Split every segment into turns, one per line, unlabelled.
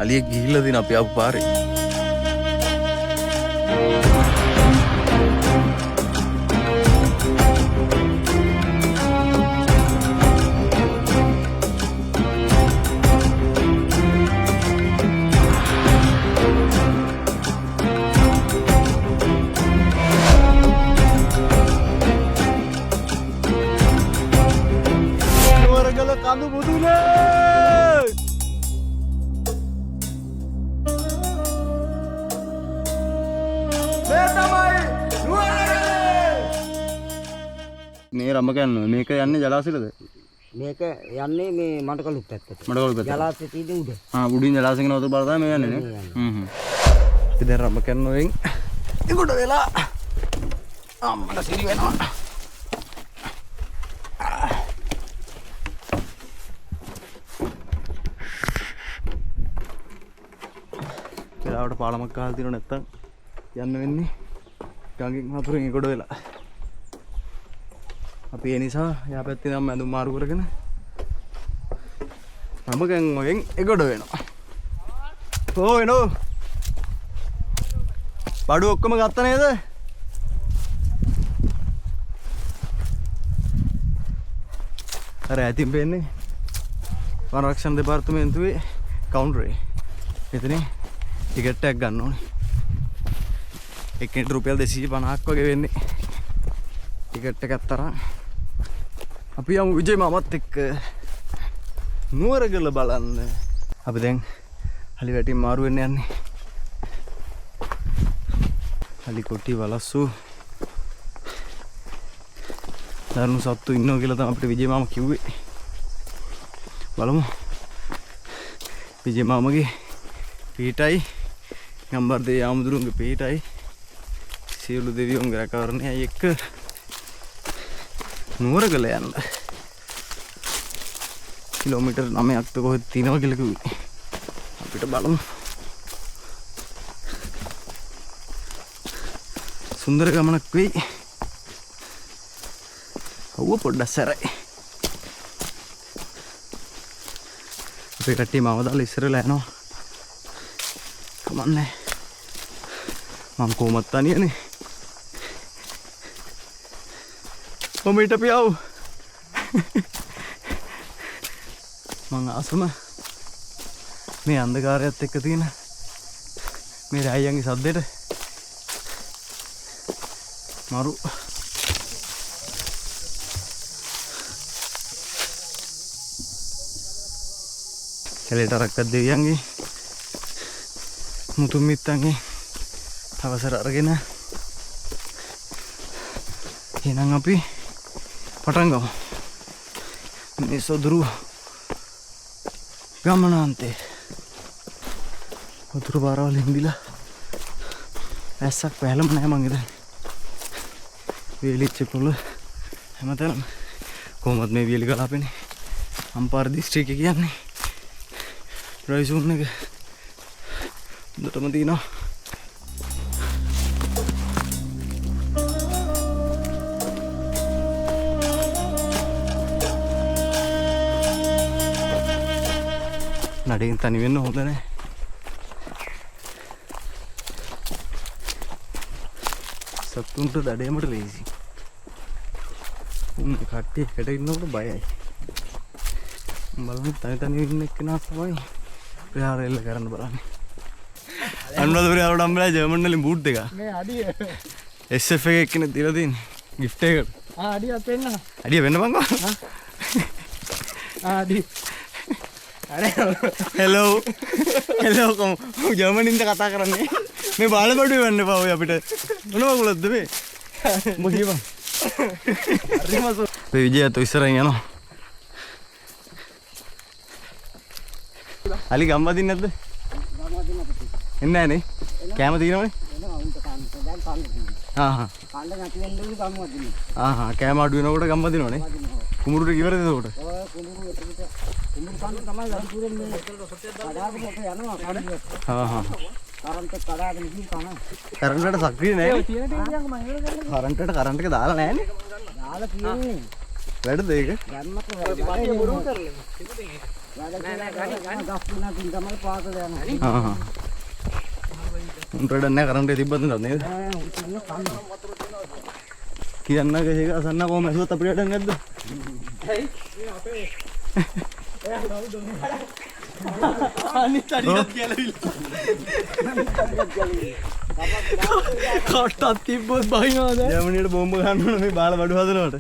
අලියෙක් ගිහිල්ලා දින අපි ආපු පාරේ. කඳු මුදුනේ මේ තමයි නුවරගල. මේ රම ගන්නවා. මේක යන්නේ ජලාශයටද?
මේක යන්නේ මේ මඩකලුත් පැත්තට.
මඩකලුත් පැත්තට.
ජලාශයේ තියෙන උඩ.
උඩින් ජලාශයෙන් වතුර බල තමයි මේ යන්නේ නේ. ඉතින් දැන් රම කරනවෙන් ඒකට වෙලා අම්මට සිරි වෙනවා. වෙලාවට පාලමක් ගහලා තියෙනව නැත්තම් යන්න වෙන්නේ ගඟෙන් වතුරෙන් ඒකට වෙලා. අපි ඒ නිසා යා පැත්තේ නම් ඇඳුම් මාරු කරගෙන රමගෙන් වගෙන් ඒකට වෙනවා. ඕ එනෝ. බඩු ඔක්කොම ගත්ත නේද? අර ඇතින් වෙන්නේ වනරක්ෂණ දෙපාර්තමේන්තුවේ කවුන්ටරේ. එතනේ ටිකට් එකක් ගන්න ඕනේ. එකෙන්ට රුපියල් 250ක් වගේ වෙන්නේ. ටිකට් එකක් තරම්. අපි යමු විජේ මාමත් එක්ක නුවරගල බලන්න. අපි දැන් හලි වැටින් මාරු වෙන්න යන්නේ. හලි කොටි වලස්සු දරුණු සත්තු ඉන්නවා කියලා තමයි අපිට විජේ මාම කිව්වේ. බලමු. විජේ මාමගේ පීටයි ගම්බර්දේ යාමුදුරුන්ගේ පීටයි සියලු දෙවියන්ගේ රැකවරණයයි එක්ක නුවරගල යන්න කිලෝමීටර් 9ක් කොහෙද තියෙනවා කියලා කිව්වේ. අපිට බලමු. සුන්දර ගමනක් වෙයි. ඔව් පොඩ්ඩක් සැරයි. අපේ කට්ටිය මාව දාලා ඉස්සරලා යනවා. කමන්නේ. මම කොහොමද තනියනේ. කොමිට පියව. මං ආසම මේ අන්ධකාරයත් එක්ක තියෙන මේ රායයන්ගේ සද්දෙට මරු කැලේටරක්ක දෙවියන්ගේ මුතුන් මිත්තන්ගේ අවසර අරගෙන එහෙනම් අපි පටන් ගමු. මේ සොදුරු ගමනාන්තේ වතුර පාරවල් හින්දිලා ඇස්සක් පැහැලම නැහැ මං ඉතින්. වේලිච්ච පොළ හැමතැනම කොහොමද මේ වියලි කලාපේනේ. අම්පාර දිස්ත්‍රික්කය කියන්නේ රයිසුන් එක හොඳටම තියෙනවා. නඩේන් තනි වෙන්න හොඳ නැහැ. සතුන්ට දඩේමට ලේසි. උන් කට්ටිය එකට ඉන්නකොට බයයි. බලමු තනි ඉන්න එක්කෙනා තමයි ප්‍රහාර එල්ල කරන්න බලන්නේ. අනුරාධපුරේ ආවට හම්බෙලා ජර්මන් වලින් බූට් දෙක.
මේ අඩිය
SF එක එක්කනේ දීලා තියෙන්නේ. gift එකකට.
අඩියක් වෙන්න.
අඩිය වෙන්න බංගෝ.
අඩිය. අර
හෙලෝ. හෙලෝ කොම් ජර්මනින්ද කතා කරන්නේ. මේ බාලබඩුවේ වෙන්න එපා ඔය අපිට. මොනවා කළොත්ද මේ? උඹ කියපන්. හරිමසෝ. මේ විජයත් ඉස්සරහින් යනවා. අලි ගම්බදින් නැද්ද?
ගම්බදින් අපිට.
එන්නේ නැහැ නේ. කැම තියෙනවනේ.
එනවා උන්ට කන්න. දැන් කන්න තියෙනවා.
ආහා.
කන්න නැති වෙන්නේ ගම්බදින්.
ආහා කැම අඩු වෙනකොට ගම්බදිනවනේ. කුඹුරුට ඉවරද එතකොට?
ඔය කුඹුරු එතකොට කුඹුරු කන්න තමයි ගම්පුරෙන් මේ කඩාගෙන ඔක යනවා කඩිය.
ආහා.
කරන්ට් එක කඩාගෙන ගිහින් කන.
කරන්ට් එකට සක්‍රිය නැහැ.
ඔය තියෙන ටික මම ඉවර කරලා.
කරන්ට් එකට කරන්ට් එක දාලා නැහැනේ.
දාලා තියෙන්නේ.
වැඩද ඒක?
ගන්නත් බොරු කරලා. ගස් තුනකින් තමයි පාතල යනවා.
උන්ට වැඩක් නැහැ කරන්ට් එක තිබ්බත් නේද? කියන්න කේක අසන්න කොහොම ඇසුවත් අපිට වැඩක් නැද්ද? ඇයි? අනිත් අනිත් කියලා කට්ටක් තිබ්බොත් බහිනවද? ජර්මනියට බෝම්බ ගන්න ඕන මේ බාල බඩු හදනවට.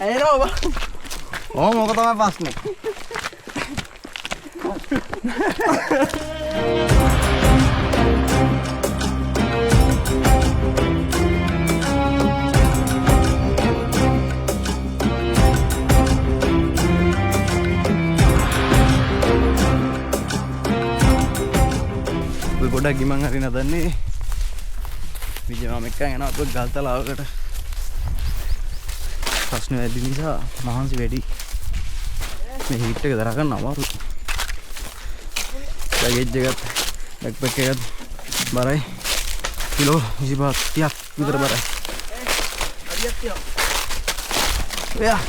ඇයිනෝ බා. මොක තමයි ප්‍රශ්නේ. ගොඩක් ගිමන් හරි නදන්නේ විජයම එක්කන් යනවා අපේ ගල්තලාවකට ප්‍රශ්න වැඩි නිසා මහන්සි වැඩි මේ හීට් එක දරා ගන්න අමාරුයි ලගේජ් එකත් බෑක්පැක් එකත් බරයි කිලෝ 25ක් විතර බරයි හරියක් තියනවා එයා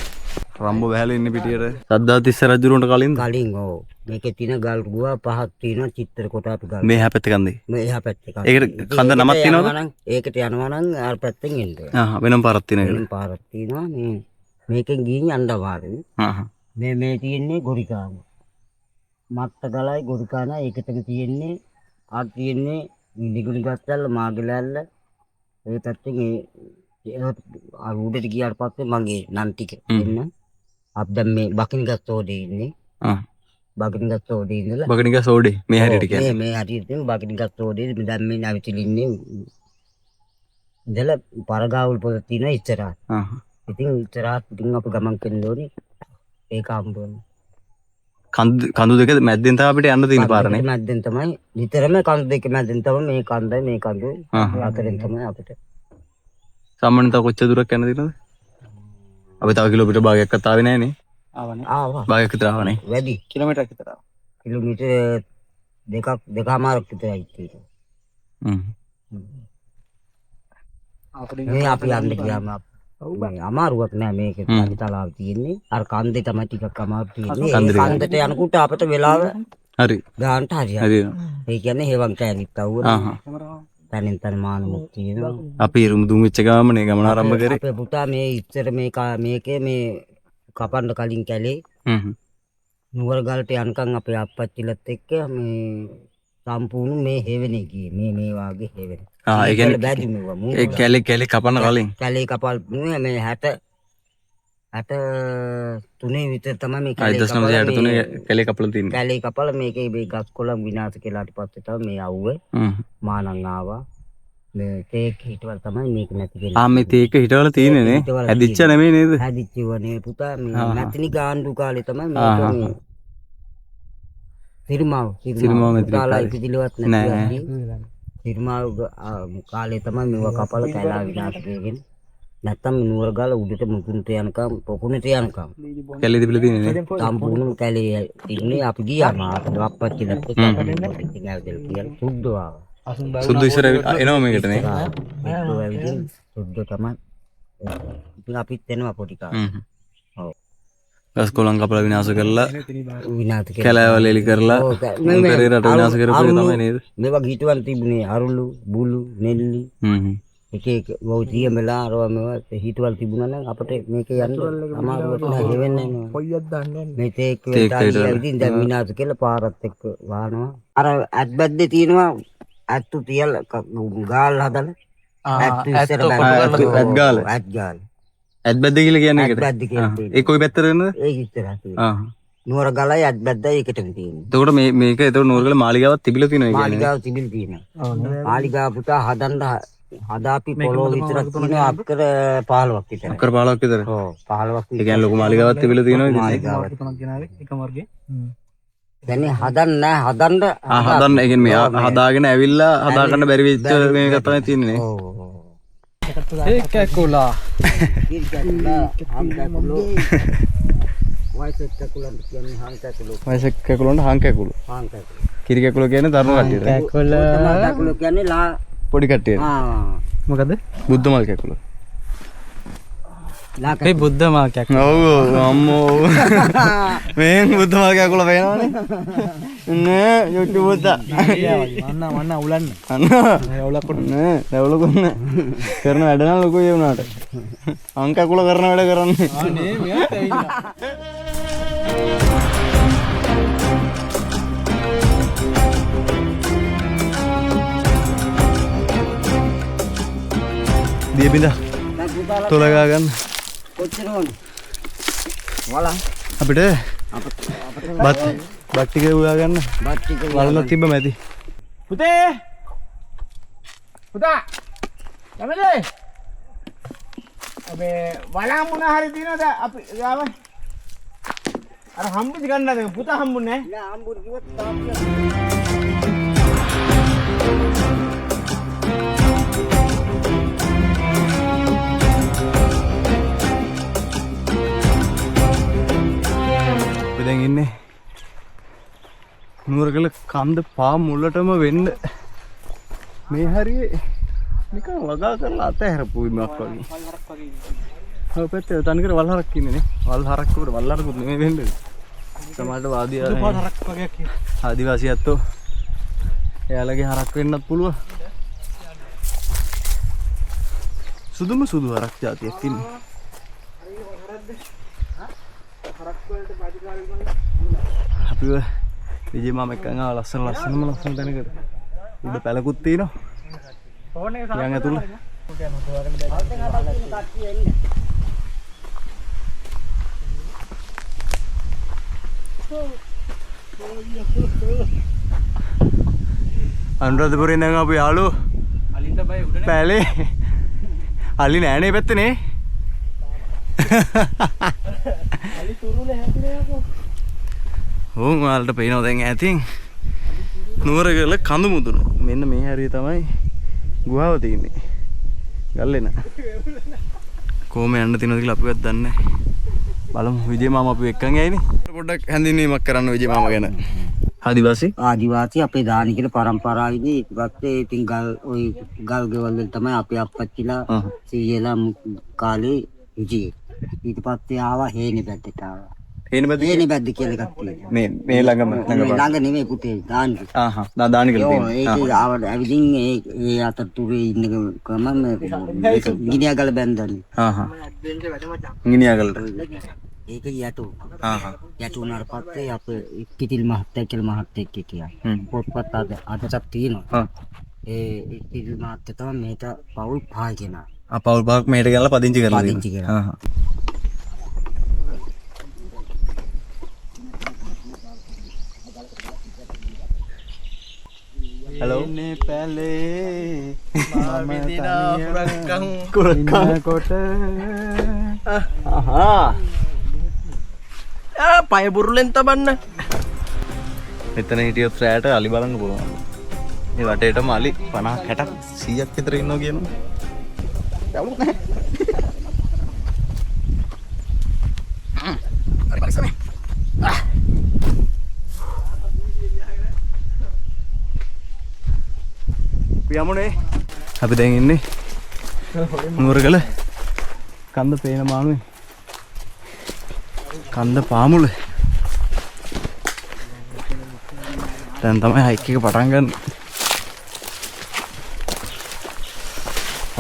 රම්බෝ වැහලා ඉන්නේ පිටියට සද්දාතිස්ස රජුරන්ට කලින්
ඔව් මේකේ තියෙන ගල් ගුවා පහක් තියෙනවා චිත්‍ර කොට අපි ගල්
මේ එහා පැත්තේ කන්දේ
මේ එහා පැත්තේ කන්ද
ඒකට කන්ද නමක් තියෙනවද
ඒකට යනවා නම් අර පැත්තෙන් එන්න
වෙනම පාරක් තියෙනවා
වෙනම පාරක් තියෙනවා මේකෙන් ගිහින් යන්න අමාරුයි මේ තියෙන්නේ ගොරිකාන මත්ත ගලයි ගොරිකාන ඒකටම තියෙන්නේ ආ තියෙන්නේ නිගුණි ගස්වල මාගලැල්ල ඒ පැත්තෙන් ඒ උඩට ගියාට පස්සේ මගේ නම් ටික එන්න අප දැන් මේ බකින්ගස් ඕඩේ ඉන්නේ බකින්ගස් ඕඩේ ඉඳලා
බකින්ගස් ඕඩේ මේ හැටියට කියන්නේ
මේ හැටියට බකින්ගස් ඕඩේ දැන් මේ නැවිතිලි ඉන්නේ ඉඳලා පරගාවුල් පොත තියෙන ඉස්සරහ ඉතින් ඉස්සරහ ඉතින් අපි ගමන් කරන්න ඕනේ ඒක හම්බුනේ
කඳු දෙක මැද්දෙන් තමයි අපිට යන්න තියෙන පාරනේ
මැද්දෙන් තමයි නිතරම කඳු දෙක මැද්දෙන් තමයි මේ කන්දයි මේ කඳු අතරින් තමයි අපිට
සාමාන්‍යයෙන් තව කොච්චර දුරක් යන්න තියෙනවද අපි තව කිලෝමීටර් භාගයක්වත් ආවේ නැහැ නේ
ආවා
භාගයක් විතර ආවනේ
වැඩි කිලෝමීටරයක් විතර ආවා කිලෝමීටර් දෙකමාරක් විතරයි තියෙන්නේ මේ අපි යන්න ගියාම අමාරුවක් නෑ මේක තලාව තියෙන්නේ අර කන්දේ තමයි ටිකක් අමාරු තියෙන්නේ කන්දට යනකොට අපිට වෙලාව
හරි
ගානට හරි ඒ කියන්නේ හේවන් කෑලිත් අවුවනේ තනින් තන මාන මුක්තියනවා
අපි දුම් වෙච්ච ගාමනේ ගමන ආරම්භ කරේ
අපේ පුතා මේ ඉස්සර මේකේ මේ කපන්න කලින් කැලේ නුවරගලට යනකම් අපේ අප්පච්චිලත් එක්ක මේ සම්පූර්ණ මේ හේවෙනේ ගියේ මේ වාගේ හේවෙනේ
ඒ කියන්නේ
බැදි මෙව
ඒ කැලේ කපන්න කලින්
කැලේ කපල් මේ 63 විතර තමයි මේ
1963 කැලේ කපලා තියෙන්නේ
කැලේ කපලා මේකේ මේ ගස් කොළන් විනාශ කළාට පස්සේ තමයි මේ අවුවේ මානං ආවා මේ තේක් හිටවල තමයි මේක නැති කියලා
මේ තේක හිටවල තියෙන්නේ නේ හැදිච්ච නෙමෙයි නේද
හැදිච්චවනේ පුතා මේ නැතිනි ගාන්ඩු කාලේ තමයි මේක මේ සිරිමාව පුතාලා ඉපදිලවත් නැති සිරිමාව කාලේ තමයි මේව කපලා කැලා විනාශ කරගෙන නැත්තම් නුවරගල උඩට මුකුන්ට යනකම් පොකුණට යනකම්
කැලේ තිබිලා තියෙන්නේ නේ
සම්පූර්ණ කැලේ ඉන්නේ අපි ගියාම අප්පච්චිලත් එක්ක ඉතින් කියලා සුද්ධ ආවා
සුද්ධ ඉස්සර එනවා මේකට නේ
සුද්ධ තමයි ඉතින් අපිත් එනවා පොඩි කාලේ ඔව්
ගස් කොළන් කපලා විනාශ කරලා කැලෑවල එලි කරලා පෙරේ රට විනාශ කරපු එක තමයි නේද
මේවා ගීතවල තිබුණේ අරුළු බුළු නෙල්ලි එක එක වෝතිය මෙලා අරවා මේවා හිටවල තිබුණා නම් අපිට මේක යන්න අමාරුවට හෙවෙන්නේ නැහැ කොයියක් දන්නේ නැහැ මේ තේක් වෙලා ඉතින් දැන් විනාශ කියලා පාරත් එක්ක වහනවා අර ඇත්බැද්දේ තියෙනවා ඇත්තු තියලා ගාල් හදලා ඇත්තු ඉස්සර
ඇත්ගාල ඇත්බැද්ද කියලා කියන්නේ ඒකට
ඇත්බැද්ද කියන්නේ
ඒ කොයි පැත්තට වෙනද
ඒක ඉස්සරහ තියෙනවා නුවර ගලයි ඇත්බැද්දයි එකටම තියෙනවා
එතකොට මේක එතකොට නුවරගල මාලිගාවක් තිබිලා තියෙනවා කියන්නේ
මාලිගාව තිබිලා තියෙනවා මාලිගාව පුතා හදන්න හදාපි පොළොව විතරක් තියෙනවා අක්කර 15ක් විතර
අක්කර 15ක් විතර
ඔව් 15ක්
ඒ කියන්නේ ලොකු මාලිගාවක් තිබිලා තියෙනවා ඉතින්
මාලිගාවක් තමයි කියනාවේ එකම වර්ගේ දැන් හදන්න හදන්න
ඒ කියන්නේ මේ හදාගෙන ඇවිල්ලා හදා ගන්න බැරි වෙච්ච මේක තමයි තියෙන්නේ නේ
ඔව්
ඒක කැකුලා
වයසක කැකුලන් කියන්නේ හාන් කැකුලෝ
වයසක කැකුලන්ට හාන් කැකුලෝ කිරි කැකුලෝ කියන්නේ තරුණ කට්ටියට
කැකුලෝ කියන්නේ ලා
පොඩි කට්ටියට මොකද බුද්ධ මල් කැකුලෝ
මේ
බුද්ධ මාර්ගයක්.
ඔව් අම්මෝ. මේන් බුද්ධ මාර්ගයක් වල වෙනවනේ. නේ YouTube උත.
මන්න උලන්න.
අන්න. නේ දවලකුන්න. කරන වැඩ නම් ලොකුයි වුණාට. අංක කුල කරන වැඩ කරන්නේ.
අනේ මෙයාට ඇවිල්ලා.
දීපින්ද තොලගා ගන්න
කොච්චර ඕනේ? වලන්
අපිට බත් ටික උයා ගන්න
බත් ටික
වලන තිබ්බ මැදි
පුතේ පුතා යමලේ අබේ වලන් මොන හරි දිනවද අපි යාම අර හම්බුද ගන්නද පුතා හම්බුනේ
නෑ හම්බුනේ කිව්වත් තාම
දැන් ඉන්නේ නුවරගල කන්ද පා මුලටම වෙන්න මේ හරියේ නිකන් වගා කරලා අතහැරපු ඉමක් වගේ. ඔව් පැත්තේ තනිකර වල් හරක් ඉන්නේ නේ. වල් හරක් උඩ වල් හරකුත් නෙමෙයි වෙන්නේ. සමහරට ආදිවාසීයත්ෝ එයාලගේ හරක් වෙන්නත් පුළුවන්. සුදුම සුදු හරක් జాතියක් ඉන්නේ. අපි විජේ මාම එක්කන් ආව ලස්සන තැනකට උඩ පැලකුත් තියෙනවා. ෆෝන් එක සාකච්ඡා යන් ඇතුළේ. අනුරාධපුරේ ඉඳන් ආපු යාළුවෝ අලින්ට බය උඩ නේ පැලේ අලි නෑනේ පැත්තේ
අලි තුරුලේ හැදුනේ යකෝ.
ඕන් ඔයාලට පේනවා දැන් ඈතින් නුවරගල කඳු මුදුන. මෙන්න මේ හරිය තමයි ගුහාව තියෙන්නේ. ගල්ලෙන. කොහොම යන්න තියෙනවද කියලා අපිවත් දන්නේ නැහැ. බලමු විජේ මාම අපි එක්කන් යයිනේ. පොඩ්ඩක් හැඳින්වීමක් කරන්න විජේ මාම ගැන.
ආදිවාසී අපේ දානි කියලා පරම්පරාවේදී ඊට පස්සේ ඉතින් ගල් ගෙවල් වල තමයි අපේ අප්පච්චිලා සීයලා කාලේ හිටියේ. ඊට පස්සේ ආවා හේනේ පැත්තට ආවා. හේනේ පැද්ද කියලා එකක් තියෙනවා.
මේ ළඟම
ළඟ නෙමෙයි පුතේ දානි.
දානි කියලා
තියෙනවා. ඒක ආවට ඇවිදින් ඒ අතරතුරේ ඉන්න ගමන් ගිනියාගල බැන්දන්නේ.
ගිනියාගලට.
ඒක යටු. යටු උනාට පස්සේ අපේ කිතිල් මහත්තයා කියලා මහත්තයෙක් හිටියා. පොත්පත් අදටත් තියෙනවා. ඒ කිතිල් මහත්තයා තමයි මේක පවුල් පහ කෙනා.
පවුල් පහක් මේට ගාලා පදිංචි කරලා
තියෙනවා.
හලෝ නේ පැලේ
මම දිනා
කුරක්කම් කොට
පය බුරුලෙන් තබන්න.
මෙතන හිටියොත් රැයට අලි බලන්න පුළුවන්. මේ වටේටම අලි 50 60ක් 100ක් විතර ඉන්නවා කියනවා. යවුත් නැහැ. හරි බලසනේ. යමුනේ. අපි දැන් ඉන්නේ නුවරගල කන්ද පේන මානුවේ. කන්ද පාමුල. දැන් තමයි හයික් එක පටන් ගන්න.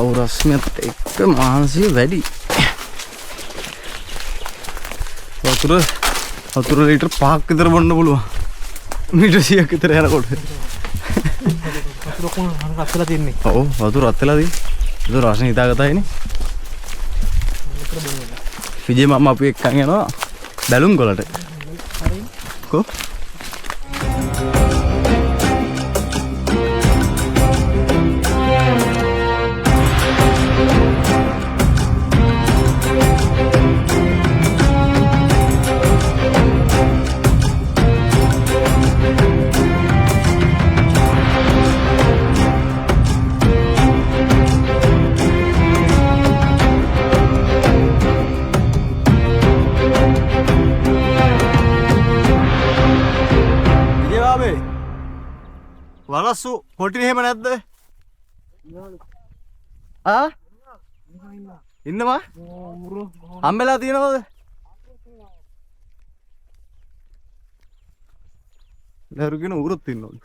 අවුරස්මියත් එක්ක මහන්සිය වැඩි. වතුර ලීටර් 5ක් විතර බොන්න පුළුවන්. මීටර් 100ක් විතර යනකොට.
වතුර රත් වෙලා තින්නේ.
ඔව් වතුර රත් වෙලා තියෙන්නේ. ඒක රසණ හිතාගතයිනේ. විජේ මාම අපි එක්කන් යනවා බැලුම් ගලට. කො වලස්සු කොටින් එහෙම නැද්ද? ඉන්නවා හම්බෙලා තියෙනවද දරුගෙන උරුත් ඉන්නවලු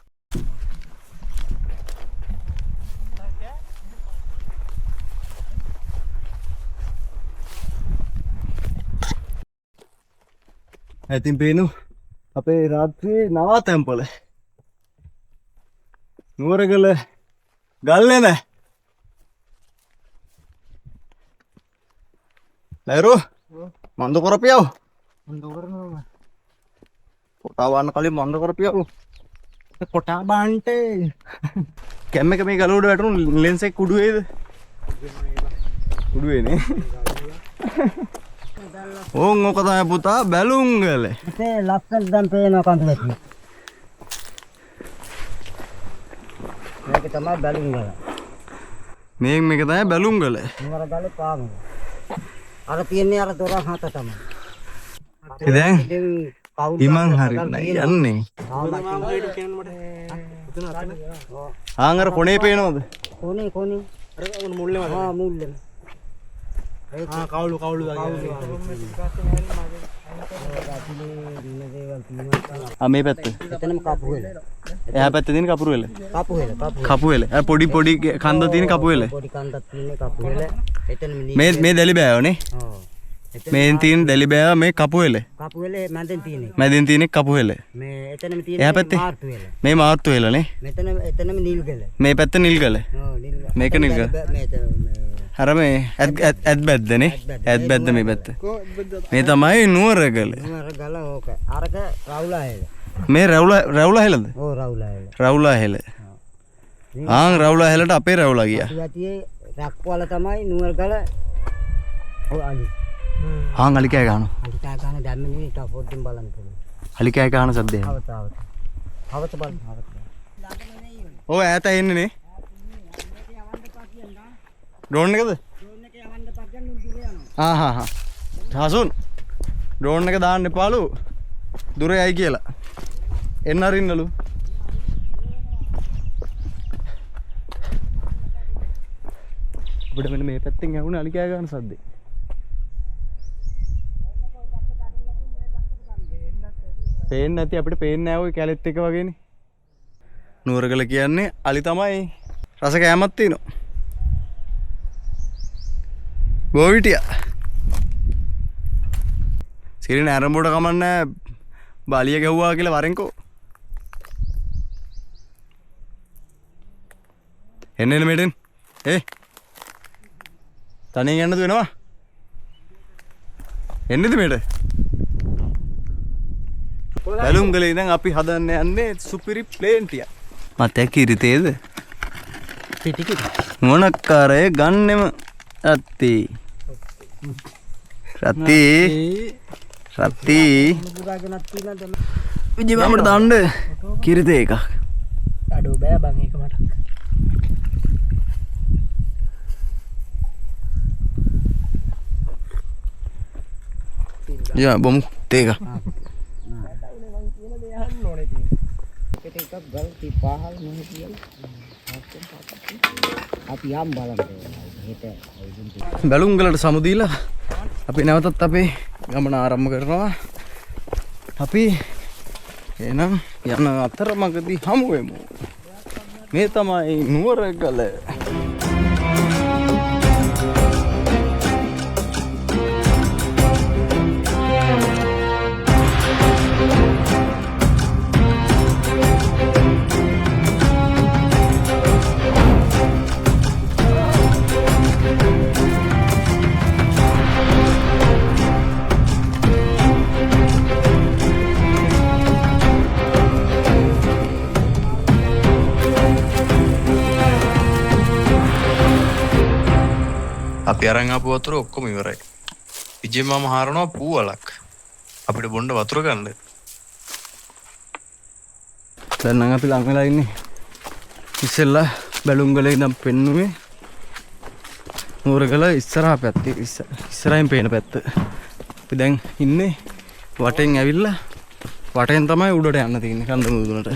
ඇතින් පේනු අපේ රාත්‍රියේ නවාතැන්පල නුවරගල ගල්ලෙන ලැරු මන්ද කොරපියව කොටාවන්න කලින් මන්ද කොරපියව කොටා බාන්ට කැම්ම එක මේ ගලුවට වැටුණු ලෙන්ස් එක කුඩුවේද කුඩුවේනේ ඕන් ඕක තමයි පුතා බැලුම්ගල
ඉතින් ලස්සන දැන් පේනවා කඳුලක් මේක තමයි බැලුම්ගල
මේක තමයි බැලුම්ගල
නුවරගල පාගම අර තියන්නේ අර දොර හත තමයි
දැන්
ඉතින් කවුද
හිමන් හරි යන්නේ ආංගර කොනේ පේනවද
කොනේ අර මුල්ලේ මුල්ලේ
කවුලු
මේ පැත්ත
එතනම කපුවෙල
එහා පැත්තේ තියෙන කපුරුවෙල
කපුවෙල
අර පොඩි කන්ද තියෙන කපුවෙල
පොඩි කන්දක් තියෙන කපුවෙල එතන
මේ දැලි බෑවනේ
ඔව්
මේන් තියෙන දැලි බෑව මේ කපුවෙල මැදින් තියෙන කපුවෙල
මේ එතනම තියෙන
එහා පැත්තේ
මාර්තුවෙල
මේ මාර්තු වෙලනේ
එතනම නිල්ගල
මේ පැත්ත නිල්ගල
ඔව් නිල්ගල
මේක නිල්ගල අර මේ ඇත් බැද්දනේ ඇත් බැද්ද මේ පැත්ත මේ තමයි නුවරගල
ඕක අරක රවුලාහෙල
මේ රවුලාහෙලද
ඔව්
රවුලාහෙල ආන් රවුලාහෙලට අපේ රවුලා ගියා
යතියේ රක්වල තමයි නුවරගල ඔව් අලි
ආන් අලි කෑ ගන්නවා
අලිකා ගන්න දැම්මනේ ඊට පොඩ්ඩින් බලන්න පුළුවන්
අලි කෑ ගන්න සද්දේ
අවත බලන්න
ඔව් ඈත එන්නේ නේ ඩ්‍රෝන් එකද හසුන් ඩ්‍රෝන් එක දාන්න එපාලු දුර යයි කියලා එන්න අරින්නලු අපිට මෙන්න මේ පැත්තෙන් ඇහුණේ අලි කෑ ගන්න සද්දේ පේන්නේ නැති අපිට පේන්නේ නැහැ ඔය කැලෙත් එක වගේනේ නුවරගල කියන්නේ අලි තමයි රස කෑමක් තියෙනවා බෝවිටියා සිරින ඇරඹුවට කමන්නේ බාලිය ගැව්වා කියලා වරෙන්කෝ එන්න මෙතෙන් තනියෙන් යන්නද වෙනවා එන්නද මෙතන බැලුම්ගලේ ඉඳන් අපි හදන්න යන්නේ සුපිරි ප්ලේන් ටික මතක කිරිතේද
පිටිකි
මොනක්කාරය ගන්නෙම රත්ති විජිබාමට දාන්න කිරිතේ එකක්
අඩෝ බෑ බං ඒක මට
යා බොමු තේ එක
එකක් ගල් තිපාහල් මෙහෙ කියලා අපි යම් බලන්න හෙට
බැලුම්ගලට සමුදීලා අපි නැවතත් අපේ ගමන ආරම්භ කරනවා අපි එහෙනම් යන අතරමඟදී හමු වෙමු මේ තමයි නුවරගල අපි අරන් ආපු වතුර ඔක්කොම ඉවරයි. විජේ මාම හරනවා පූවලක්. අපිට බොන්න වතුර ගන්න. දැන් නම් අපි ලඟ වෙලා ඉන්නේ. ඉස්සෙල්ලා බැලුම්ගලේ ඉඳන් පෙන්නුවේ නුවරගල ඉස්සරහා පැත්තේ ඉස්සරහින් පේන පැත්ත. අපි දැන් ඉන්නේ වටෙන් ඇවිල්ලා වටෙන් තමයි උඩට යන්න තියෙන්නේ කන්ද මුදුනට.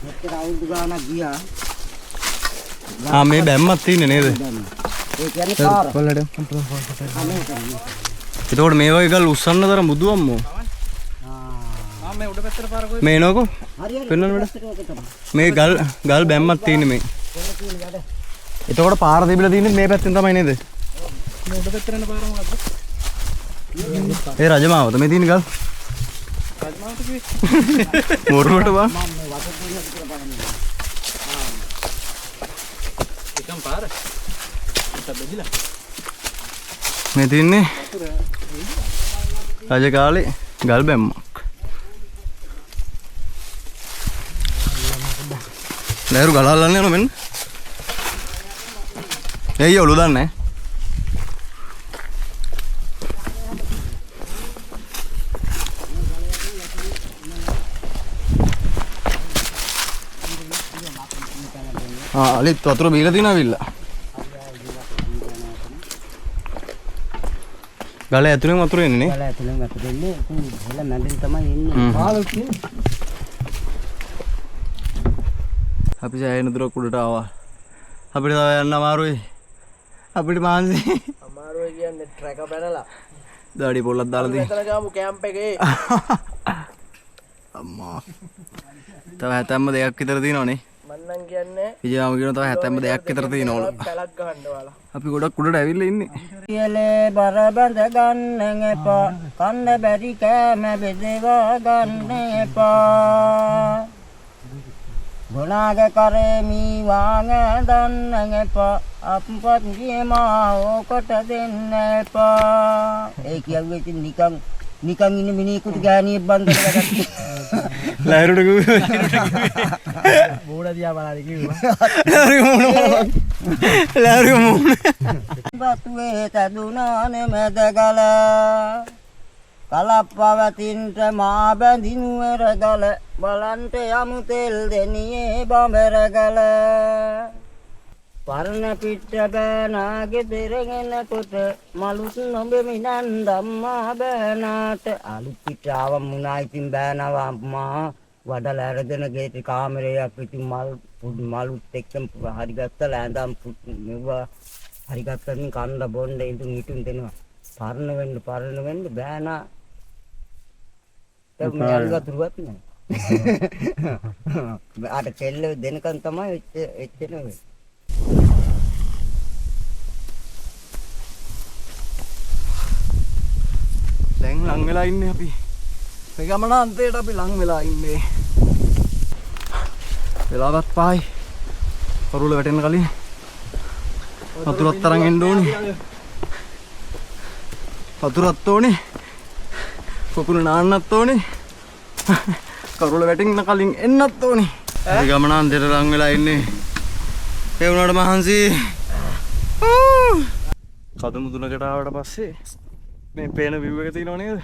මෙච්චර අවුරුදු ගානක් ගියා
මේ බැම්මක් තියෙන්නේ නේද?
ඒ කියන්නේ පාර.
කොල්ලට. එතකොට මේ වගේ ගල් උස්සන්න තරම් බුදු අම්මෝ.
මේ උඩ පැත්තට පාර කොයි
මේ නෝකෝ.
හරියට
පෙන්වන්න බඩ. මේ ගල් බැම්මක් තියෙන්නේ මේ. එතකොට පාර තිබිලා තියෙන්නේ මේ පැත්තෙන් තමයි නේද?
මේ උඩ පැත්තට යන පාර මොකද්ද?
ඒ රජමාවත මේ තියෙන ගල්.
රජමාවත කිව්වේ.
මොරුවට බා.
එකම පාර. බෙදිලා.
මේ තින්නේ රජ කාලේ ගල් බැම්මක්. ලෑරු ගලල්ලන්නේ යනවා මෙන්න. එයි ඔලු දන්නේ. අලිත් වතුර බීලා තියෙනවා විල්ලා. ගල ඇතුලෙන් වතුර එන්නේ නේ.
ගල ඇතුලෙන් වතුර එන්නේ. ඉතින් ගල මැදින් තමයි ඉන්නේ. පාවල් තියෙන්නේ.
අපි සෑහෙන දුරක් උඩට ආවා. අපිට තව යන්න අමාරුයි. අපිට මහන්සි.
අමාරුයි කියන්නේ ට්‍රැක බැනලා.
දාඩි පොල්ලක් දාලා තියෙන.
මෙතන ගාමු කැම්ප් එකේ.
අම්මා. තව 72ක් විතර තියෙනවනේ.
මන්නම් කියන්නේ
විජයාම කියන තව 72ක් විතර තියෙනවලු.
පැලක් ගහන්න ඔයාලා.
අපි ගොඩක් උඩට ඇවිල්ලා ඉන්නේ.
කියලේ බර බඳ ගන්න එපා. කන්න බැරි කෑම බෙදවා ගන්න එපා. ගුණාගේ කරේ මී වාංග දන්න එපා. අපපත් ගියමා ඕකට දෙන්න එපා. ඒ කියුවේ ඉතින් නිකන් ඉන්න මිනිහෙකුට ගෑණියෙක් බන්දර ගත්තා.
ලෑරුට කිව්වේ.
බෝඩ දිහා බලලා කිව්වා.
ලෑරු මොන.
බතුවේ තදුනානේ මැද ගල. කලප්පවතින්ට මා බැඳිනු එරගල. බලන්ට යමු තෙල් දෙනියේ බඹර ගල. පරණ පිට බෑනාගේ දෙරගෙනකොට මලුත් නොඹ මිනන් ධම්මා බෑනාට අලුත් පිට ආව මුණා ඉතින් බෑනවා අම්මා වඩල ඇරගෙන ගේටි කාමරයක් ඉතින් මලුත් එක්කම හරි ගත්තා ලෑඳම් මෙව්වා හරි ගත්තමින් කන්න බොන්න ඉතින් ඊටුම් දෙනවා පරණ වෙන්න බෑනා ඒක මල් වතුරවත් නෑ අර කෙල්ල දෙනකන් තමයි එච්චර වෙන්නේ
දැන් ලං වෙලා ඉන්නේ අපි. මේ ගමන අන්තයට අපි ලං වෙලා ඉන්නේ. වෙලාවත් පායි. කරුල වැටෙන්න කලින් වතුරත් තරන් එන්න ඕනේ. වතුරත් ඕනේ. කොකුල නාන්නත් ඕනේ. කරුල වැටෙන්න කලින් එන්නත් ඕනේ. මේ ගමන අන්තයට ලං වෙලා ඉන්නේ. ඒ වුණාට මහන්සි. කදුමු තුනකට ආවට පස්සේ මේ පේන view එක තියෙනව නේද?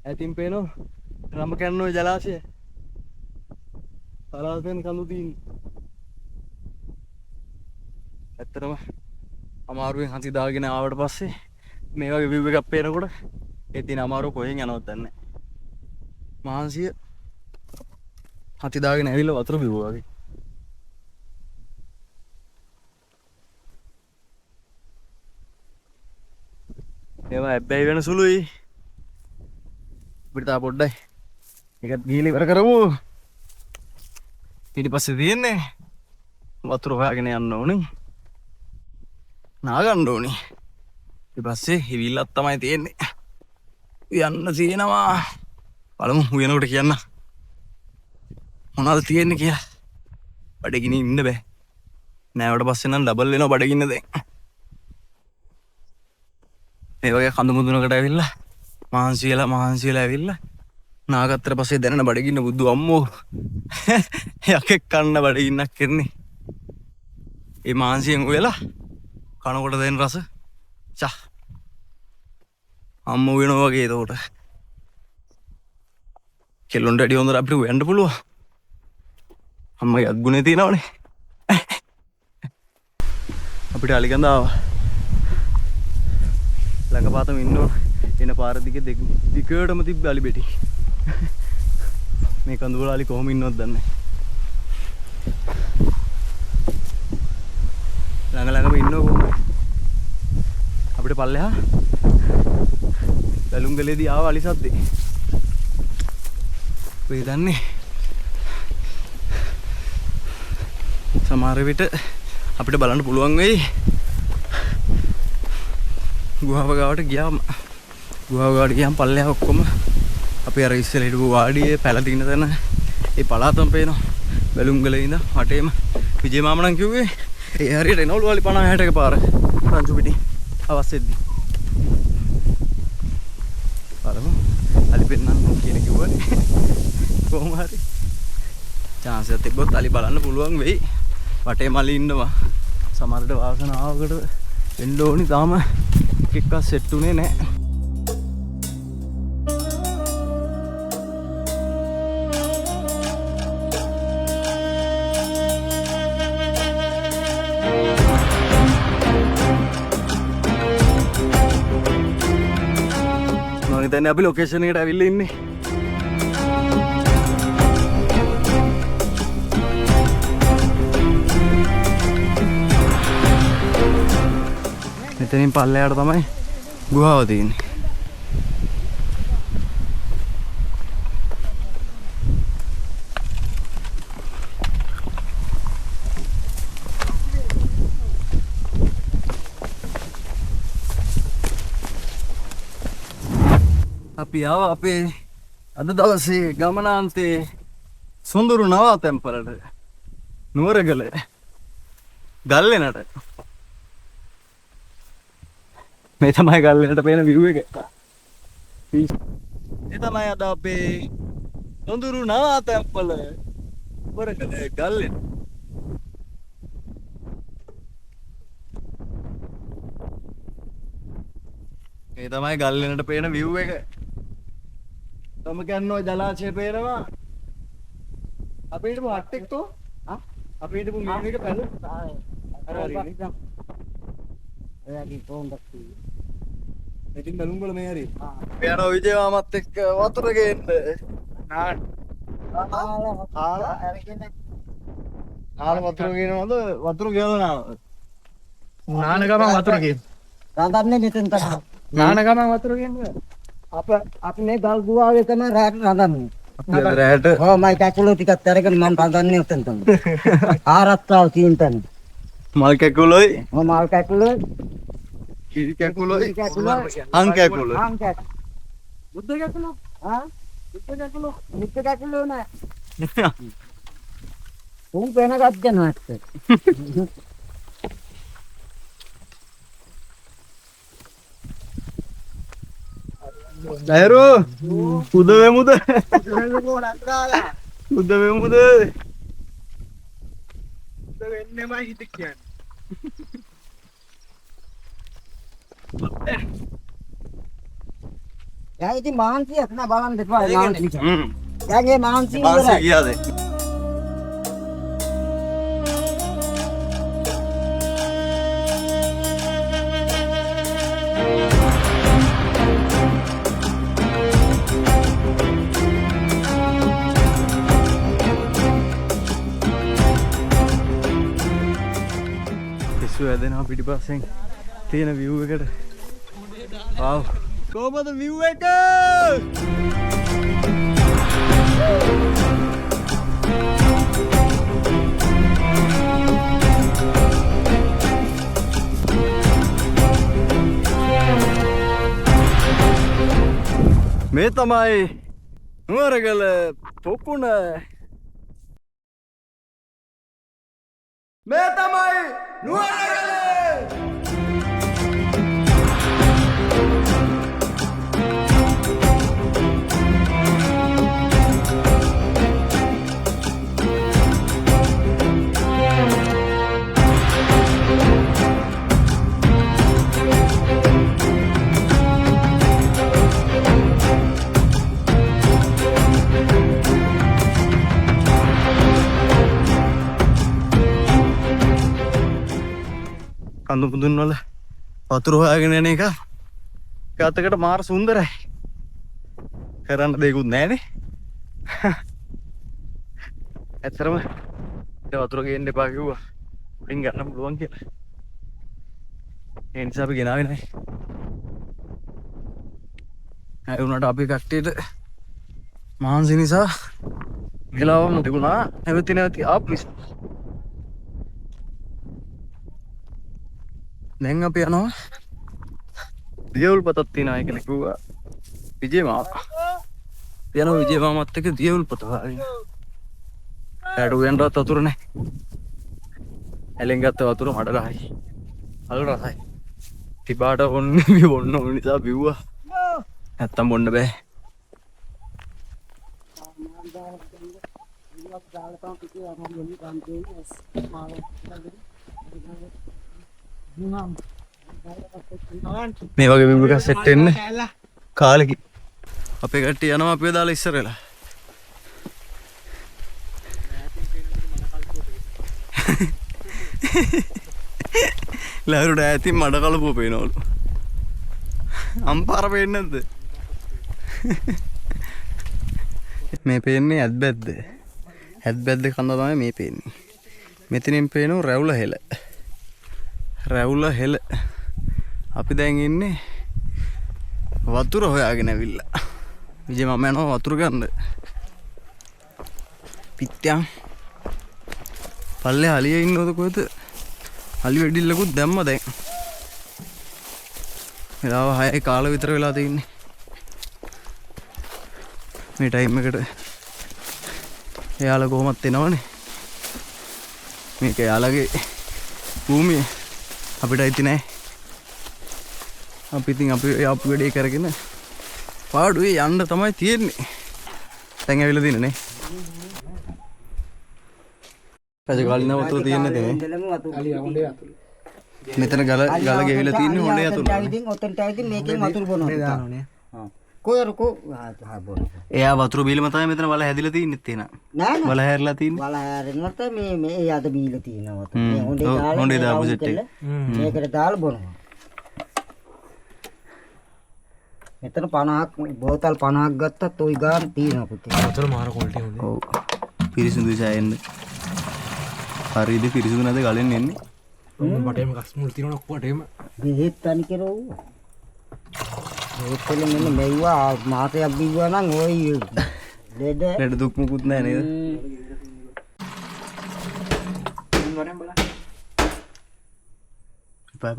ඇතින් පේනව රඹ කැන්නෝ ජලාශය. පලාතෙන් කඳු තියෙන. ඇත්තටම අමාරුවෙන් හසි දාගෙන ආවට පස්සේ මේ වගේ view එකක් පේනකොට ඒ තියෙන අමාරුව කොහෙන් යනවද දන්නේ නැහැ. මහන්සිය හසි දාගෙන ඇවිල්ලා වතුර බිව්වා වගේ. ඒවා හැබැයි වෙන සුළුයි. අපිට තා පොඩ්ඩයි ඒකත් ගිහිලි ඉවර කරමු. ඊට පස්සේ තියෙන්නේ වතුර හොයාගෙන යන්න ඕනේ. නාගන්න ඕනේ. ඊට පස්සේ හිවිල්ලක් තමයි තියෙන්නේ. යන්න තියෙනවා. බලමු උයනකොට කියන්න. මොනවද තියෙන්නේ කියලා. බඩගිනි ඉන්න බෑ. නෑවට පස්සේ නම් ඩබල් වෙනවා බඩගින්න දැන්. මේ වගේ කඳු මුදුනකට ඇවිල්ලා මහන්සියලා ඇවිල්ලා නාගත්තර පස්සේ දැනෙන බඩගින්න බුදු අම්මෝ යකෙක් කන්න බඩගින්නක් කරන්නේ. ඒ මහන්සියෙන් උයලා කනකොට දෙන රස චා අම්මෝ වෙනවා වගේ ඒකට. කෙල්ලොන්ට වැඩි හොඳට අපිට උයන්න පුළුවන්. අම්මගේ අත්ගුණේ තියෙනවනේ. අපිට අලිගඳ ආවා. ළඟපාතම ඉන්න ඕන. එන පාර දිගේ දිගටම තිබ්බ අලි බෙටි. මේ කඳුවල අලි කොහොම ඉන්නවද දන්නේ නැහැ. ළඟම ඉන්නව කොහොමද? අපිට පල්ලෙහා බැලුම් ගලේදී ආව අලිසද්දේ. ඔය දන්නේ සමහර විට අපිට බලන්න පුළුවන් වෙයි ගුහාව ගාවට ගියාම පල්ලෙහා ඔක්කොම අපි අර ඉස්සෙල්ලා හිටපු වාඩියේ පැල තින තැන ඒ පළාතම පේනවා. බැලුම් ගලේ ඉඳන් වටේම විජේ මාම නම් කිව්වේ ඒ හරියට එනවලු වලි 50 60 එක පාර රංචු පිටින් අවස්සෙද්දි. බලමු අලි පෙන්නන්න කියන කිව්වනේ. කොහොම හරි chance එකක් තිබ්බොත් අලි බලන්න පුළුවන් වෙයි. වටේ මලි ඉන්නවා. සමහරට වාසනාවකට වෙන්න ඕනි. තාම එකක් සෙට් උනේ නැහැ. මම හිතන්නේ අපි ලොකේෂන් එකට ඇවිල්ලා ඉන්නේ. මෙතනින් පල්ලෙහාට තමයි ගුහාව තියෙන්නේ. අපි ආව අපේ අද දවසේ ගමනාන්තේ සොඳුරු නවාතැන්පලට නුවරගල ගල්ලෙනට. මේ තමයි ගල්ලෙනට පේන view එක. ඒ තමයි අද අපේ සොඳුරු නවාතැන්පල නුවරගල ගල්ලෙන. මේ තමයි ගල්ලෙනට පේන view එක. තම කියන්නේ ජලාශය පේනවා. අපි හිටපු හට් එක තෝ අපි හිටපු මීන් එක පැල අර හරිනේ.
එයාගේ කොහොමද
ඉතින් බැලුම්ගල මේ හරි. යනවා විජේ මාමත් එක්ක වතුර ගේන්න. නාන. ආලා අරගෙන. ආලා වතුර ගේනවද? වතුර ගේනවා නාන. නාන ගමන් වතුර ගේන.
රඳන්නේ මෙතෙන් තමයි.
නාන ගමන් වතුර ගේන්නේ.
අපි මේ ගල් ගුහාවේ තමයි රැට රඳන්නේ.
අපි රැට
ඔව් මයි කැකුළු ටිකක් අරගෙන මම රඳන්නේ උතෙන් තමයි. ආරක්ෂාව තියෙන තැන.
මල් කැකුලොයි
මල් කැකුළු
කිරි කැකුලොයි අං කැකුලොයි
බුද්ධ කැකුළු බුද්ධ කැකුළු නෑ උන් වෙනගත් යනවා ඇත්ත.
දයරු උද වෙමුද උද වෙමුද වෙන්නේමයි හිත කියන්නේ.
යා ඉතින් මාන්සියක් නා බලන්න දෙපා මාන්සිය. යාගේ මාන්සිය
මාන්සිය ගියාද? වැදෙනවා පිටිපස්සෙන් තියෙන view එකට. wow කොහමද view එක? මේ තමයි නුවරගල පොකුණ. මේ තමයි නුවරගල. කඳු පුදුන් වල වතුර හොයාගෙන යන එක අතකට මාර සුන්දරයි. කරන්න දෙයක්වත් නැහැනේ. ඇත්තටම වතුර ගේන්න එපා කිව්වා. උඩින් ගන්න පුළුවන් කියලා. ඒ නිසා අපි ගෙනාවේ නැහැ. ඒ වුණාට අපි කට්ටියට මහන්සි නිසා වෙලාවම තිබුණා. නැවති ආපු නිසා. දැන් අපි යනවා දියවුල්පතක් තියෙනවා කියලා කිව්වා. විජේ මාමා. යනවා විජේ මාමත් එක්ක දියවුල්පත හරින. ඇඩු වෙනවත් වතුර නැහැ. ඇලෙන් ගත්ත වතුර මඩ රහයි. අල රසයි. තිබාට ඔන්න ඕන නිසා බිව්වා. නැත්තම් බොන්න බෑ. මේ වගේ බිම් එකක් සෙට් වෙන්න කාලෙකින් අපේ කට්ටිය යනවා අපිව දාලා ඉස්සර වෙලා. ලහරුට ඈතින් මඩ කලපුව පේනවලු. අම්පාර පේන්නේ නැද්ද? මේ පේන්නේ ඇත්බැද්ද. ඇත්බැද්ද කන්ද තමයි මේ පේන්නේ. මෙතනින් පේනවා රැවුල හෙල. රැවුල හෙල. අපි දැන් ඉන්නේ වතුර හොයාගෙන ඇවිල්ලා. විජේ මම යනවා වතුර ගන්න. පිට්ටම්. පල්ලේ අලිය ඉන්නවද කොහෙද? අලි වෙඩිල්ලකුත් දැම්ම දැන්. වෙලාව 6යි කාල විතර වෙලා තියෙන්නේ. මේ ටයිම් එකට එයාලා කොහොමත් එනවනේ. මේක එයාලගේ භූමිය අපිට අයිති නැහැ. අපි ඉතින් අපි ආපු වැඩේ කරගෙන පාඩුවේ යන්න තමයි තියෙන්නේ. දැන් ඇවිල්ලා දිනනේ නේ. පජගාලින වතුර තියෙන්නේ නේ. මෙතන ගල ගෙවිලා තියෙන්නේ හොඬේ යතුරු.
ඉතින් ඔතෙන්ට ඇවිත් මේකෙන් වතුර බොනවා. කොයරකෝ බොන.
එයා වතුර බීලම තමයි මෙතන වල හැදිලා තියෙන්නේ තේන.
නෑ
වල හැරලා තියෙන්නේ.
වල හැරෙන්නත් මේ අද බීලා තියෙනවා. මේ
හොඬේ දාපු සෙට් එක.
මේකට දාලා බොනවා. මෙතන 50ක් බෝතල් 50ක් ගත්තත් ওই ගාන තියෙනවා පුතේ. වතුර මාර ක්වොලිටි හොඳයි.
ඔව්. පිරිසිදුයි සෑයෙන්න. හරියද පිරිසිදු නැද ගලෙන් එන්නේ?
බටේම ගස් මුල් තියෙනවා ඔක්කොටම.
බෙහෙත් තනි කරවුවා. ඒකල මෙන්න මෙව්වා මාසයක් බිව්වා නම් ওই ලෙඩ
දුක් මුකුත් නැහැ නේද? බයි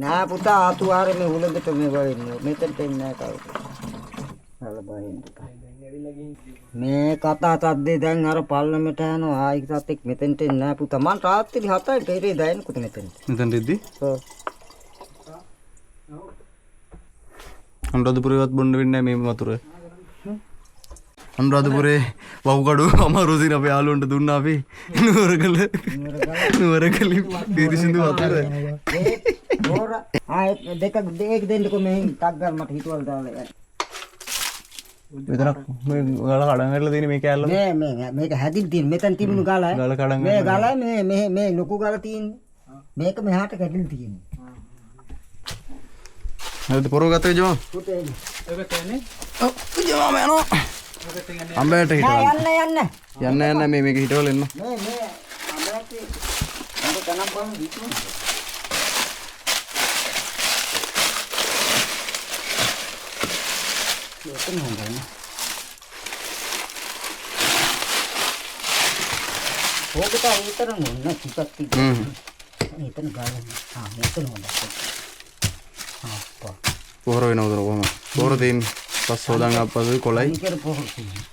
නෑ පුතා ආතු ආරේ මේ උලඟට මේ වයින්නේ මෙතනට එන්නේ නෑ කවුරු. හල බයින්න. මේ කතා තද්දේ දැන් අර පල්ලමට යනවා ආයි සතෙක් මෙතනට එන්නේ නෑ පුතා. මං රාත්‍රී 7යි පෙරේ දැයින්කුත් මෙතනට.
මෙතනට ඉද්දි?
ඔව්.
අනුරාධපුරේවත් බොන්න වෙන්නේ නැහැ මේ වතුර. අනුරාධපුරේ වහුගඩු අමාරුසින් අපේ යාළුවන්ට දුන්නා අපි නුවරගල පිරිසිදු වතුර.
බෝර දෙක දෙන්නකො මෙහෙන් ටක් ගන්න මට හිතවල දාලා යන්න.
විතරක් මේ ගල කඩන් කරලා තියෙන මේ කෑල්ල
මේක හැදින් තියෙන මෙතන තිබුණු ගල
ගල කඩන්
මේ ගල මේ ලොකු ගල තියෙන්නේ මේක මෙහාට කැඩිලා තියෙන්නේ.
හරිද පොරව ගත්තේ ජෝ
පුතේ
ඒක තේන්නේ
ඔව් ජෝ මම යනවා අම්බයට හිටවන්න යන්න මේ මේක හිටවල එන්න
මේ අම්බයට අම්බ කනම් බලන්න හිටුවා එතන හොඳයි ඕකට විතර මොන ටිකක් එතන ගාන මෙතන හොඳයි
පොහොර වෙනවද කොහම පොහොර තියෙන්නේ පස් හොදන් අප්පසුයි කොළයි
ඉතර පොහොර තියෙනවා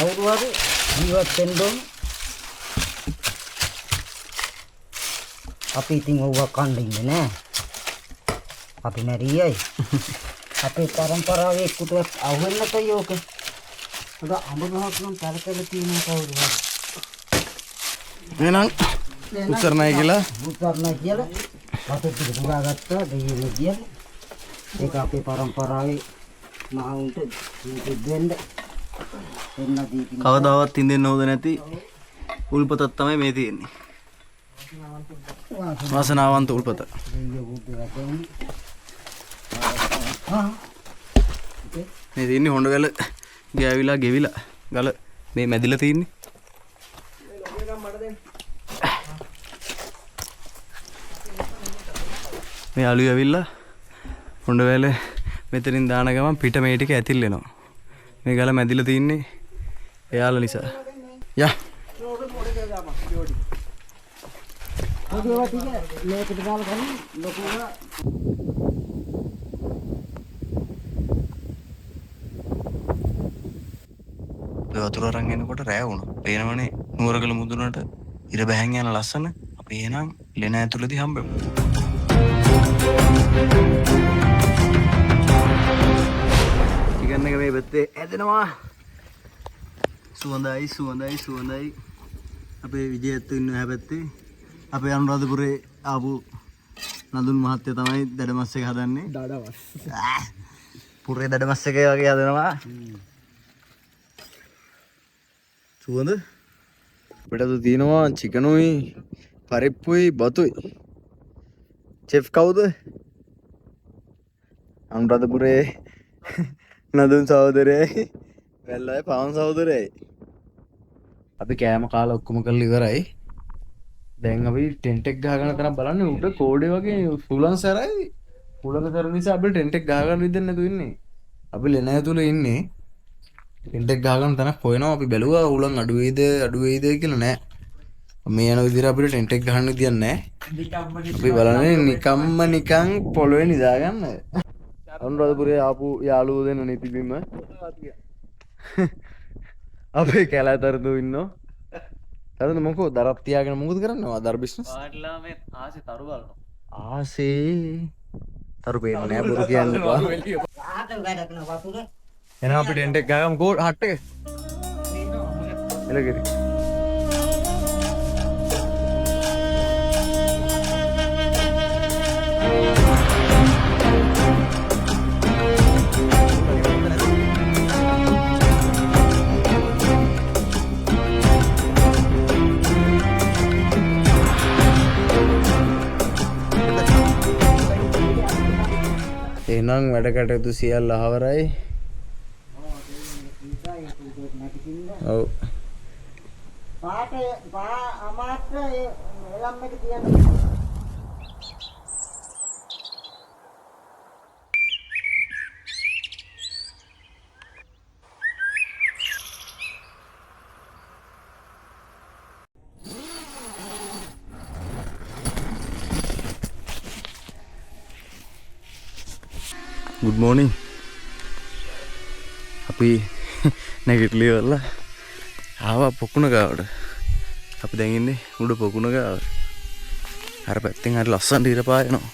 කවුරු හරි ජීවත් වෙන්න ඕන අපි ඉතින් ඕවා කන්න ඉන්නේ නෑ අපි මැරියයි අපේ පරම්පරාවේ කුටුවක් අහුවෙන්න තෝ ඕක උඩ අඹ ගහක් නම් පළකල තියෙන කවුරු හරි
එහෙනම් උත්තරණයි කියලා
උත්තරණයි කියලා වතුර ටික පුරා ගත්තා දෙයියෝ කියලා ඒක අපේ පරම්පරාවේ මහවුන්ට දෙන්න එන්න දීපින
කවදාවත් ඉඳෙන්න හොඳ නැති උල්පතක් තමයි මේ තියෙන්නේ වාසනාවන්ත උල්පත
දෙයියෝ බුද්ධ වශයෙන්
මේ තියෙන්නේ හොඬ ගල ගෑවිලා ගෙවිලා ගල මේ මැදිලා තියෙන්නේ මේ අලු ඇවිල්ලා හොඬ වැල මෙතනින් දාන ගමන් පිට මේ ටික ඇතිල්ලෙනවා. මේ ගල මැදිලා තින්නේ එයාලා නිසා. යා වතුර අරන් එනකොට රෑ වුණා. පේනවනේ නුවරගල මුදුනට ඉර බැහැන් යන ලස්සන. අපි එහෙනම් ලෙන ඇතුළේදී හම්බෙමු. චිකන් එක මේ පැත්තේ ඇදෙනවා. සුවඳයි. අපේ විජයත් ඉන්න එහා පැත්තේ. අපේ අනුරාධපුරේ ආපු නදුන් මහත්තයා තමයි දඩමස් එක හදන්නේ. දඩමස්. පුරේ දඩමස් එක වගේ හදනවා. සුවඳ පිටත තියෙනවා චිකනුයි පරිප්පුයි බතුයි. චෙෆ් කවුද? අනුරාධපුරේ නදුන් සහෝදරයයි වැල්ලයි පවන් සහෝදරයයි. අපි කෑම කාලා ඔක්කොම කරලා ඉවරයි. දැන් අපි ටෙන්ට් එක ගහගෙන තන බලන්නේ උඩ කෝඩේ වගේ සුලං සැරයි. කුලක සැර නිසා අපිට ටෙන්ට් එක ගහගන්න විදිහ නැතුව ඉන්නේ. අපි ලෙන ඇතුලේ ඉන්නේ. ටෙන්ට් එක ගහගන්න තනක් හොයනවා. අපි බැලුවා උලන් අඩු වේද කියලා නෑ. මේ යන විදිහට අපිට ටෙන්ට් එක ගහන්න විදියක් නෑ. අපි බලන්නේ නිකන් පොළොවේ නිදා ගන්න. අනුරාධපුරේ ආපු යාළුවෝ දෙන්න නිතිබිම අපේ කැලෑතරදු ඉන්නවා. තරද මොකෝ දරක් තියාගෙන මොකද කරන්නේ? දර බිස්නස්. පාටලා මේ ආසේ තරු බලනවා. ආසේ තරු පේන්නේ නෑ බොරු කියන්න එපා. ආත වැඩ කරන වතුර. එහෙනම් අපි ටෙන්ට් එක ගාගමු කෝ හට් එක. එලගිරි. එහෙනම් වැඩ කටයුතු සියල්ල අවරයි. ඔව්. පාට අමාත්‍ය එළම් එක තියන්න. Good morning. අපි නැගිටලි වල ආවා පොකුණ ගාවට. අපි දැන් ඉන්නේ උඩ පොකුණ ගාව. අර පැත්තෙන් හරි ලස්සනට ඉර පායනවා.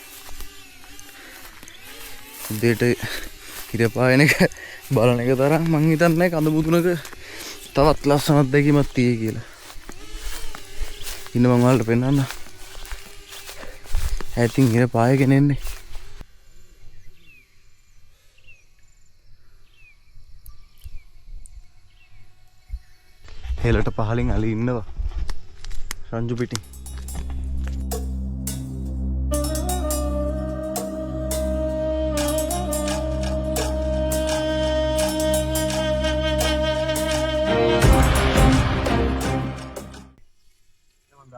උදේට ඉර පායන එක බලන එක තරම් මං හිතන්නේ කඳ මුදුනක තවත් ලස්සනක් දැකීමක් තියෙයි කියලා. ඉන්න මං ඔයාලට පෙන්නන්න. ඇතින් ඉර පායගෙන එන්නේ. හෙලට පහලින් අලි ඉන්නවා රංජු පිටින්.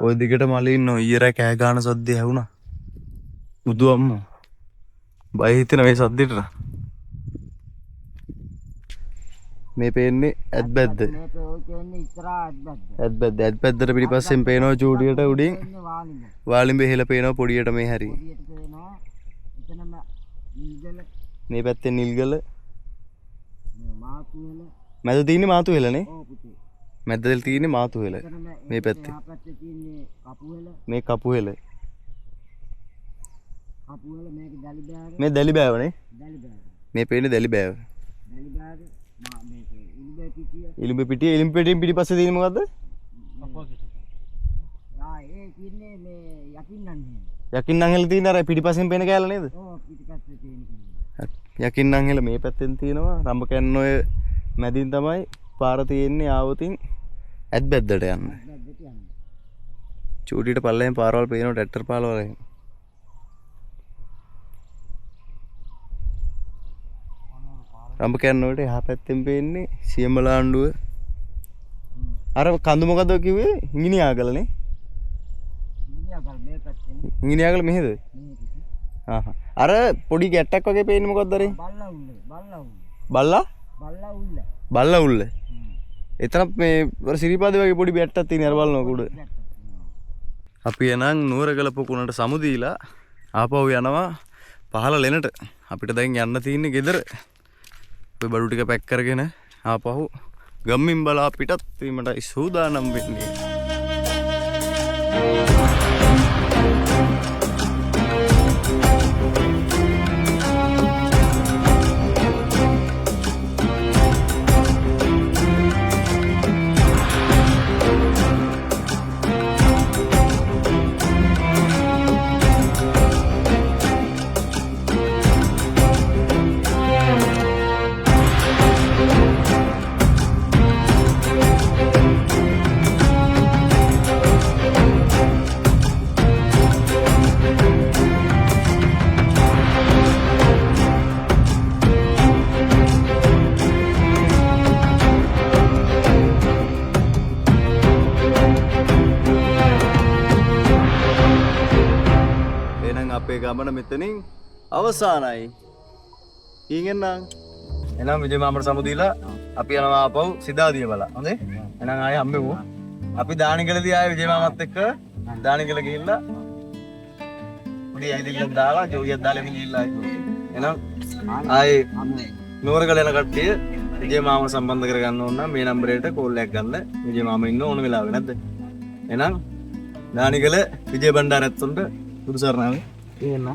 ඔය දිගට මලි ඉන්නවා. ඊයර කෑ ගාන සද්දේ ඇහුණා. බුදු අම්මෝ බය හිතෙන මේ සද්දෙට. මේ පේන්නේ ඇත්බැද්ද. ඇත්බැද්දට පිටිපස්සෙන් පේනවා චූටියට උඩින් වාලිඹ එහෙල පේනවා පොඩියට මේ හැරි. මේ පැත්තේ නිල්ගල. මැද තියෙන්නේ මාතු හෙලනේ. මැද්දට තියෙන්නේ මාතු හෙල. මේ පැත්තේ. මේ කපු හෙල. මේ දැලි බෑවනේ. මේ පේන්නේ දැලි බෑව. ඉලිඹ පිටිය ඉලිඹ පිටියෙන් පිටිපස්සේ තියෙන්නේ මොකද්ද? ඒ තියෙන්නේ මේ යකින්නන් හෙල තියෙන අර පිටිපස්සෙන් පේන කෑල්ල නේද? ඔව් පිටිපස්සේ තියෙන. යකින්නන් හෙල මේ පැත්තෙන් තියෙනවා. රඹ කැන්න ඔය මැදින් තමයි පාර තියෙන්නේ ආවතින් ඇත්බැද්දට යන්න. චූටියට පල්ලෙන් පාරවල් පේනවා ට්‍රැක්ටර් පාරවල්. රඹ කැන්න වලට එහා පැත්තෙන් පේන්නේ සියඹලාණ්ඩුව. අර කඳු මොකද කිව්වේ? ඉංගිනියාගලනේ. ඉංගිනියාගල මේ පැත්තේ. ඉංගිනියාගල මෙහෙද? අර පොඩි ගැට්ටක් වගේ පේන්නේ මොකක්ද අර? බල්ලා? බල්ලා උල්ල. එතන මේ අර සිරිපාදේ වගේ පොඩි බැට්ටක් තියෙන අර බලනවා උඩ. අපි එනං නුවරගල පොකුණට සමු දීලා ආපහු යනවා පහළ ලෙනට. අපිට දැන් යන්න තියෙන්නේ ගෙදර. ඔය බඩු ටික පැක් කරගෙන ආපහු ගම්මින් බලා පිටත් වීමටයි සූදානම් වෙන්නේ. අපේ ගමන මෙතනින් අවසానයි. ඊගෙන් නම් එනම් විජේ මාමට සමු දීලා අපි යනවා ආපහු සිතාදිය බලා. හොඳේ? එහෙනම් ආයෙ හම්බෙමු. අපි දානිගලදී ආයෙ විජේ මාමත් එක්ක දානිගල ගිහිල්ලා පොඩි ඇයිදෙල්ලක් දාලා ජෝයියක් දාලා ගිහිල්ලා එහෙනම් ආයෙ නුවරගල යන කට්ටිය විජේ මාම සම්බන්ධ කරගන්න ඕන නම් මේ නම්බරයට කෝල් එකක් ගන්න. විජේ මාම ඉන්න ඕන වෙලාවෙ නැද්ද? එහෙනම් දානිගල විජේ බණ්ඩාරත්තුන්ට පුරුසරණාවේ. Iya, no.